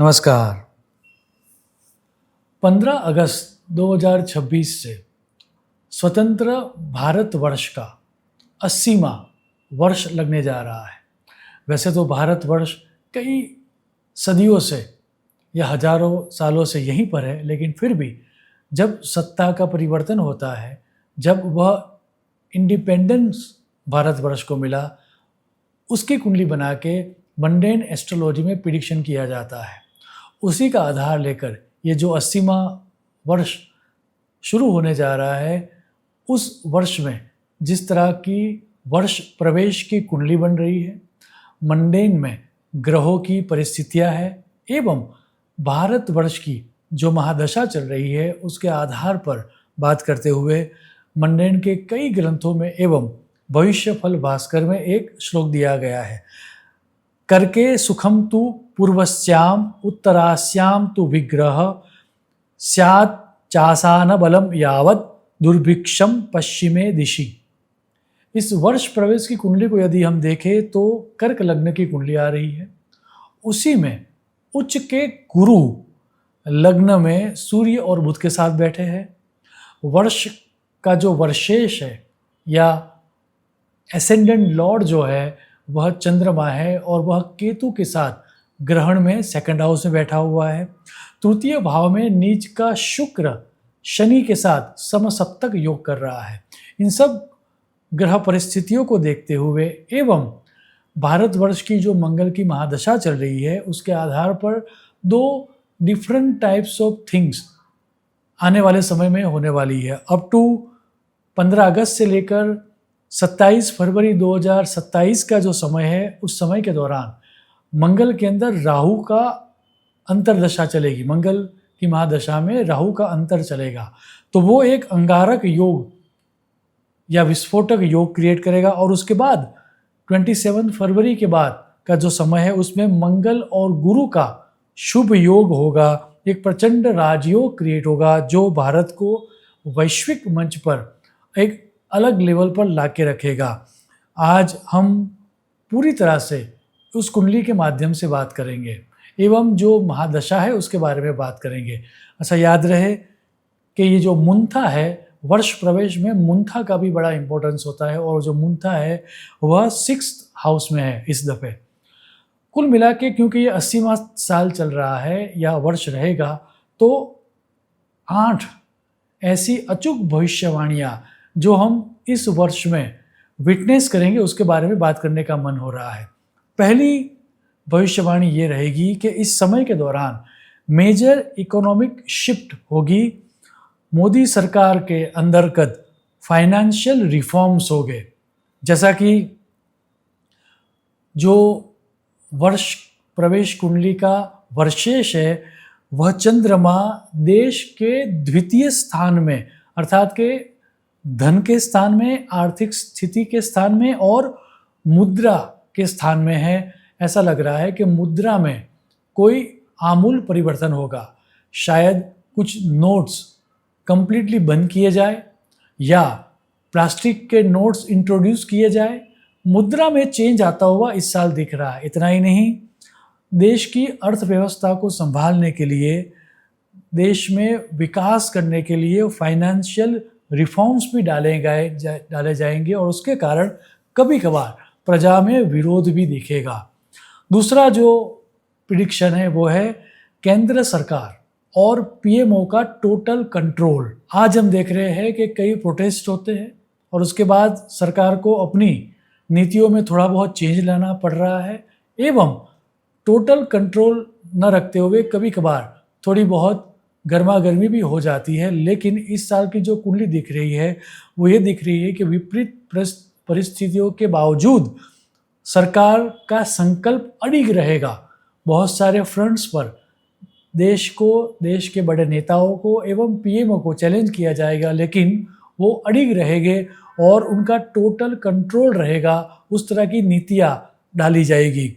नमस्कार। 15 अगस्त 2026 से स्वतंत्र भारतवर्ष का 80वां वर्ष लगने जा रहा है। वैसे तो भारतवर्ष कई सदियों से या हजारों सालों से यहीं पर है, लेकिन फिर भी जब सत्ता का परिवर्तन होता है, जब वह इंडिपेंडेंस भारतवर्ष को मिला, उसकी कुंडली बना के मंडेन एस्ट्रोलॉजी में प्रिडिक्शन किया जाता है। उसी का आधार लेकर ये जो 80वां वर्ष शुरू होने जा रहा है, उस वर्ष में जिस तरह की वर्ष प्रवेश की कुंडली बन रही है, मंडेन में ग्रहों की परिस्थितियां हैं एवं भारतवर्ष की जो महादशा चल रही है, उसके आधार पर बात करते हुए मंडेन के कई ग्रंथों में एवं भविष्य फल भास्कर में एक श्लोक दिया गया है। करके सुखम तु पूर्वस्याम उत्तरास्याम तु विग्रह स्यात् चासान बलम यावत दुर्भिक्षम पश्चिमे दिशि। इस वर्ष प्रवेश की कुंडली को यदि हम देखें तो कर्क लग्न की कुंडली आ रही है। उसी में उच्च के गुरु लग्न में सूर्य और बुध के साथ बैठे हैं। वर्ष का जो वर्षेश है या एसेंडेंट लॉर्ड जो है वह चंद्रमा है और वह केतु के साथ ग्रहण में सेकंड हाउस में बैठा हुआ है। तृतीय भाव में नीच का शुक्र शनि के साथ समसप्तक योग कर रहा है। इन सब ग्रह परिस्थितियों को देखते हुए एवं भारतवर्ष की जो मंगल की महादशा चल रही है, उसके आधार पर दो डिफरेंट टाइप्स ऑफ थिंग्स आने वाले समय में होने वाली है। अप टू 15 अगस्त से लेकर 27 फरवरी 2027 का जो समय है, उस समय के दौरान मंगल के अंदर राहु का अंतर्दशा चलेगी। मंगल की महादशा में राहु का अंतर चलेगा, तो वो एक अंगारक योग या विस्फोटक योग क्रिएट करेगा। और उसके बाद 27 फरवरी के बाद का जो समय है, उसमें मंगल और गुरु का शुभ योग होगा। एक प्रचंड राजयोग क्रिएट होगा जो भारत को वैश्विक मंच पर एक अलग लेवल पर लाके रखेगा। आज हम पूरी तरह से उस कुंडली के माध्यम से बात करेंगे एवं जो महादशा है उसके बारे में बात करेंगे। अच्छा, याद रहे कि ये जो मुंथा है, वर्ष प्रवेश में मुंथा का भी बड़ा इंपॉर्टेंस होता है और जो मुंथा है वह 6th हाउस में है इस दफ़े। कुल मिला के क्योंकि ये 80वां साल चल रहा है या वर्ष रहेगा, तो 8 ऐसी अचूक भविष्यवाणियाँ जो हम इस वर्ष में विटनेस करेंगे, उसके बारे में बात करने का मन हो रहा है। पहली भविष्यवाणी ये रहेगी कि इस समय के दौरान मेजर इकोनॉमिक शिफ्ट होगी। मोदी सरकार के अंतर्गत फाइनेंशियल रिफॉर्म्स हो गए। जैसा कि जो वर्ष प्रवेश कुंडली का वर्षेश है, वह चंद्रमा देश के द्वितीय स्थान में, अर्थात के धन के स्थान में, आर्थिक स्थिति के स्थान में और मुद्रा के स्थान में है। ऐसा लग रहा है कि मुद्रा में कोई आमूल परिवर्तन होगा। शायद कुछ नोट्स कंप्लीटली बंद किए जाए या प्लास्टिक के नोट्स इंट्रोड्यूस किए जाए। मुद्रा में चेंज आता हुआ इस साल दिख रहा है। इतना ही नहीं, देश की अर्थव्यवस्था को संभालने के लिए, देश में विकास करने के लिए फाइनेंशियल रिफॉर्म्स भी डाले जाएंगे और उसके कारण कभी कभार प्रजा में विरोध भी दिखेगा। दूसरा जो प्रिडिक्शन है वो है केंद्र सरकार और पीएमओ का टोटल कंट्रोल। आज हम देख रहे हैं कि कई प्रोटेस्ट होते हैं और उसके बाद सरकार को अपनी नीतियों में थोड़ा बहुत चेंज लाना पड़ रहा है एवं टोटल कंट्रोल न रखते हुए कभी कभार थोड़ी बहुत गर्मा गर्मी भी हो जाती है। लेकिन इस साल की जो कुंडली दिख रही है वो ये दिख रही है कि विपरीत परिस्थितियों के बावजूद सरकार का संकल्प अडिग रहेगा। बहुत सारे फ्रंट्स पर देश को, देश के बड़े नेताओं को एवं पीएमओ को चैलेंज किया जाएगा, लेकिन वो अडिग रहेंगे और उनका टोटल कंट्रोल रहेगा। उस तरह की नीतियाँ डाली जाएगी।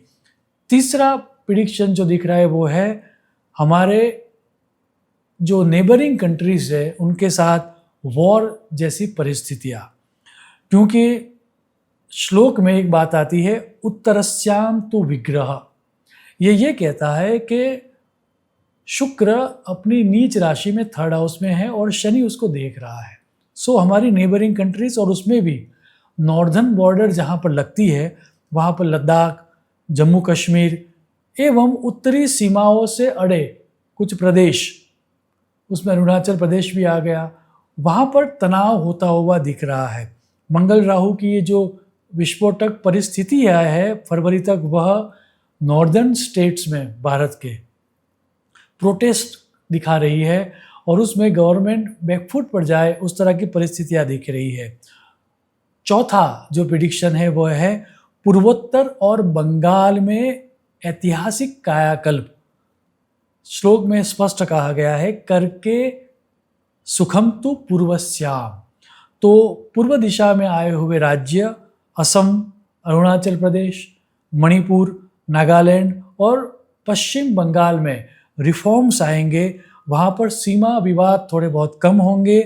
तीसरा प्रिडिक्शन जो दिख रहा है वो है हमारे जो नेबरिंग कंट्रीज है उनके साथ वॉर जैसी परिस्थितियाँ। क्योंकि श्लोक में एक बात आती है, उत्तरस्याम तु विग्रह। ये कहता है कि शुक्र अपनी नीच राशि में थर्ड हाउस में है और शनि उसको देख रहा है। सो हमारी नेबरिंग कंट्रीज और उसमें भी नॉर्दर्न बॉर्डर जहाँ पर लगती है वहाँ पर लद्दाख, जम्मू कश्मीर एवं उत्तरी सीमाओं से अड़े कुछ प्रदेश, उसमें अरुणाचल प्रदेश भी आ गया, वहाँ पर तनाव होता हुआ दिख रहा है। मंगल राहु की ये जो विस्फोटक परिस्थिति है फरवरी तक, वह नॉर्दर्न स्टेट्स में भारत के प्रोटेस्ट दिखा रही है और उसमें गवर्नमेंट बैकफुट पर जाए उस तरह की परिस्थितियाँ दिख रही है। चौथा जो प्रिडिक्शन है वह है पूर्वोत्तर और बंगाल में ऐतिहासिक कायाकल्प। श्लोक में स्पष्ट कहा गया है करके सुखम तु पूर्वस्याम। तो पूर्व दिशा में आए हुए राज्य असम, अरुणाचल प्रदेश, मणिपुर, नागालैंड और पश्चिम बंगाल में रिफॉर्म्स आएंगे। वहाँ पर सीमा विवाद थोड़े बहुत कम होंगे,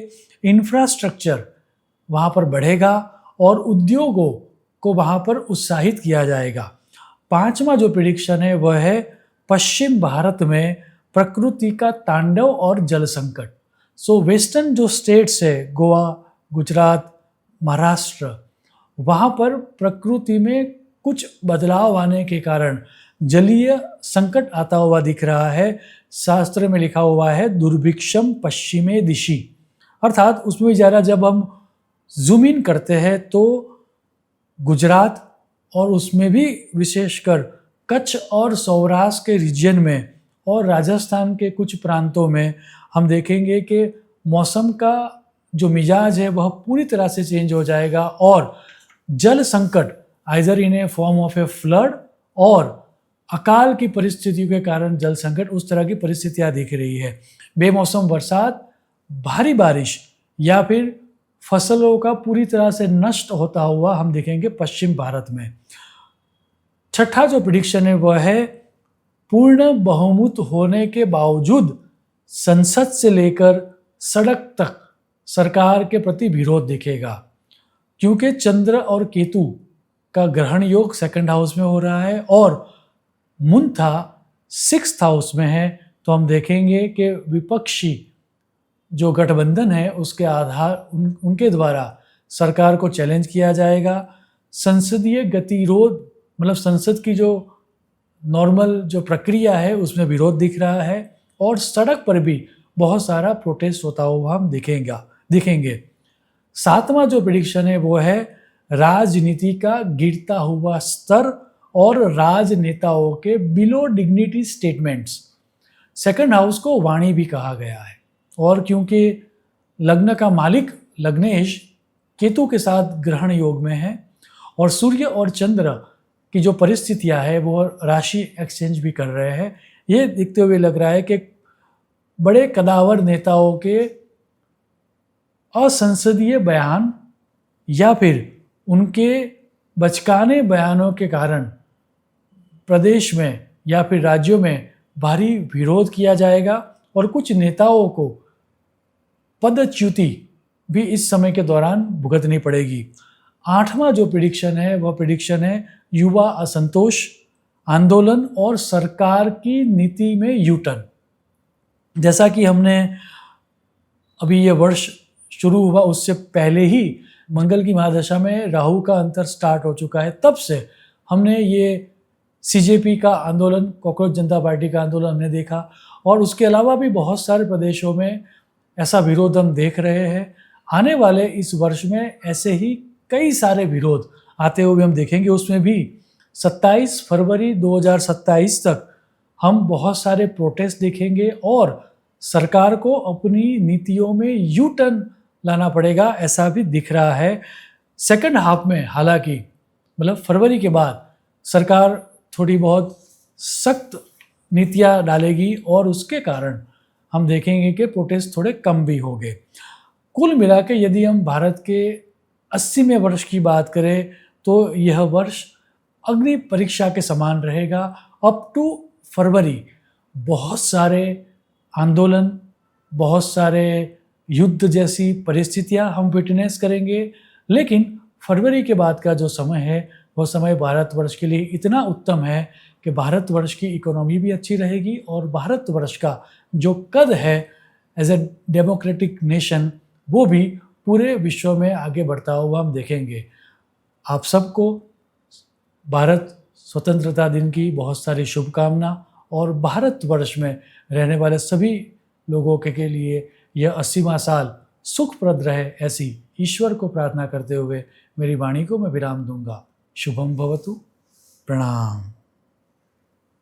इंफ्रास्ट्रक्चर वहाँ पर बढ़ेगा और उद्योगों को वहाँ पर उत्साहित किया जाएगा। पांचवा जो प्रिडिक्शन है वह है पश्चिम भारत में प्रकृति का तांडव और जल संकट। सो वेस्टर्न जो स्टेट्स है गोवा, गुजरात, महाराष्ट्र, वहाँ पर प्रकृति में कुछ बदलाव आने के कारण जलीय संकट आता हुआ दिख रहा है। शास्त्र में लिखा हुआ है दुर्भिक्षम पश्चिमे दिशि, अर्थात उसमें ज़रा जब हम जूम इन करते हैं तो गुजरात और उसमें भी विशेषकर कच्छ और सौराष्ट्र के रीजन में और राजस्थान के कुछ प्रांतों में हम देखेंगे कि मौसम का जो मिजाज है वह पूरी तरह से चेंज हो जाएगा और जल संकट either in A form of a flood और अकाल की परिस्थितियों के कारण जल संकट, उस तरह की परिस्थितियाँ दिख रही है। बेमौसम बरसात, भारी बारिश या फिर फसलों का पूरी तरह से नष्ट होता हुआ हम देखेंगे पश्चिम भारत में। छठा जो प्रिडिक्शन है वह है पूर्ण बहुमत होने के बावजूद संसद से लेकर सड़क तक सरकार के प्रति विरोध दिखेगा, क्योंकि चंद्र और केतु का ग्रहण योग सेकंड हाउस में हो रहा है और मुंथा सिक्स्थ हाउस में है। तो हम देखेंगे कि विपक्षी जो गठबंधन है उसके आधार उनके द्वारा सरकार को चैलेंज किया जाएगा। संसदीय गतिरोध मतलब संसद की जो नॉर्मल जो प्रक्रिया है उसमें विरोध दिख रहा है और सड़क पर भी बहुत सारा प्रोटेस्ट होता हुआ हम दिखेंगे। सातवां जो प्रेडिक्शन है वो है राजनीति का गिरता हुआ स्तर और राजनेताओं के below dignity statements. Second house को वाणी भी कहा गया है और क्योंकि लग्न का मालिक लग्नेश केतु के साथ ग्रहण योग में है और सूर्य और चंद्र की जो परिस्थितियां है वो राशि एक्सचेंज भी कर रहे हैं, ये दिखते हुए लग रहा है कि बड़े कदावर नेताओं के असंसदीय बयान या फिर उनके बचकाने बयानों के कारण प्रदेश में या फिर राज्यों में भारी विरोध किया जाएगा और कुछ नेताओं को पदच्युति भी इस समय के दौरान भुगतनी पड़ेगी। आठवां जो प्रिडिक्शन है वह प्रिडिक्शन है युवा असंतोष, आंदोलन और सरकार की नीति में यूटर्न। जैसा कि हमने अभी ये वर्ष शुरू हुआ उससे पहले ही मंगल की महादशा में राहु का अंतर स्टार्ट हो चुका है, तब से हमने ये सीजेपी का आंदोलन, कॉकरोच जनता पार्टी का आंदोलन हमने देखा और उसके अलावा भी बहुत सारे प्रदेशों में ऐसा विरोध हम देख रहे हैं। आने वाले इस वर्ष में ऐसे ही कई सारे विरोध आते हुए हम देखेंगे। उसमें भी 27 फरवरी 2027 तक हम बहुत सारे प्रोटेस्ट देखेंगे और सरकार को अपनी नीतियों में यू टर्न लाना पड़ेगा, ऐसा भी दिख रहा है। सेकंड हाफ में हालांकि मतलब फरवरी के बाद सरकार थोड़ी बहुत सख्त नीतियां डालेगी और उसके कारण हम देखेंगे कि प्रोटेस्ट थोड़े कम भी होंगे। कुल मिला के यदि हम भारत के 80वें वर्ष की बात करें तो यह वर्ष अग्नि परीक्षा के समान रहेगा। अप टू फरवरी बहुत सारे आंदोलन, बहुत सारे युद्ध जैसी परिस्थितियां हम विटनेस करेंगे, लेकिन फरवरी के बाद का जो समय है वह समय भारतवर्ष के लिए इतना उत्तम है कि भारतवर्ष की इकोनॉमी भी अच्छी रहेगी और भारतवर्ष का जो कद है एज ए डेमोक्रेटिक नेशन वो भी पूरे विश्व में आगे बढ़ता हुआ हम देखेंगे। आप सबको भारत स्वतंत्रता दिन की बहुत सारी शुभकामना और भारतवर्ष में रहने वाले सभी लोगों के लिए यह 80वां साल सुखप्रद रहे, ऐसी ईश्वर को प्रार्थना करते हुए मेरी वाणी को मैं विराम दूंगा। शुभम भवतु। प्रणाम।